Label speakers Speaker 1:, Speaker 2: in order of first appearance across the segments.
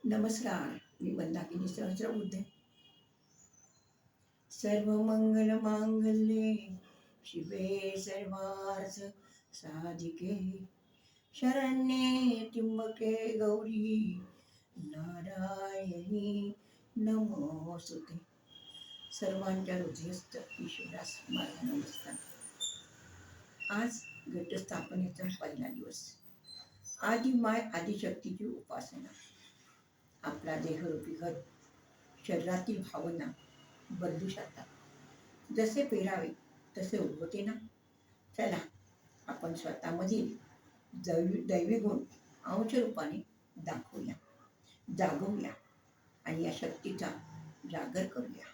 Speaker 1: नमस्कार. मी मंदाकिनी सहस्रबुद्धे. सर्वमंगलमांगल्ये शिवे सर्वार्थ साधिके शरण्ये त्र्यंबके गौरी नारायणी नमोस्तुते. सर्वांच्या हृदयस्थ ईश्वरास माझा नमस्कार. आज घटस्थापनेचा पहिला दिवस. आदि माय आदिशक्तीची उपासना. आपला देहरूपी घट शरीरातील भावना बदलू शकतात. जसे पेरावे तसे उगवते ना. चला आपण स्वतःमधील दैवी गुण अंश रूपाने दाखवूया, जागवूया आणि या शक्तीचा जागर करूया.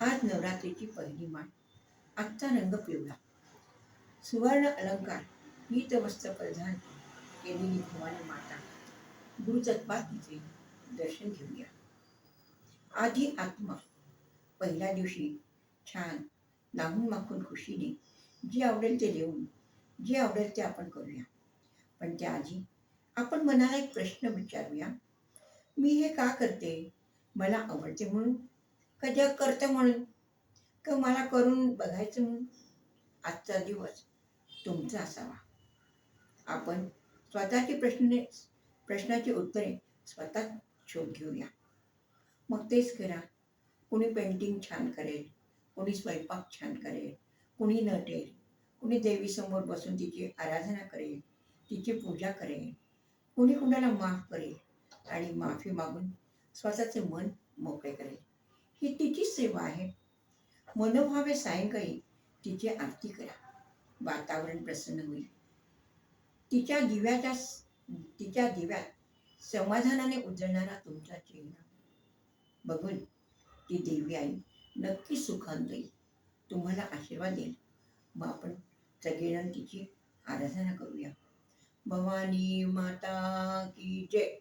Speaker 1: आज नवरात्रीची पहिली माळ. आजचा रंग पिवळा. सुवर्ण अलंकार पीतवस्त्र परिधान केलेली भवानी माता गुरुतत्वातीचे दर्शन घेऊया. आधी आत्मा. पहिल्या दिवशी छान नाहून माखून खुशीने जे आवडेल ते देऊन जे आवडेल ते आपण करूया. पण त्याआधी आपण मनाला एक प्रश्न विचारूया. मी हे का करते? मला आवडते म्हणून, का जग करतं म्हणून, का मला करून बघायचं म्हणून? आजचा दिवस तुमचा असावा. आपण स्वतःची प्रश्नाची उत्तरे स्वतः शोध घेऊया. मग तेच करा. कोणी पेंटिंग छान करेल, कोणी स्वयंपाक छान करेल, कोणी नटेल, कोणी देवीसमोर बसून तिची आराधना करेल, तिची पूजा करेल, कोणी कुणाला माफ करेल आणि माफी मागून स्वतःचे मन मोकळे करेल. ही तिचीच सेवा आहे. मनोभावे सायंकाळी तिची आरती करा. वातावरण प्रसन्न होईल. तिच्या दिव्यात समाधानाने उजळणारा तुमचा चेहरा बघून ती देवी आई नक्की सुखान देईल, तुम्हाला आशीर्वाद देईल. मग आपण सगळेजण तिची आराधना करूया. भवानी माता की जय.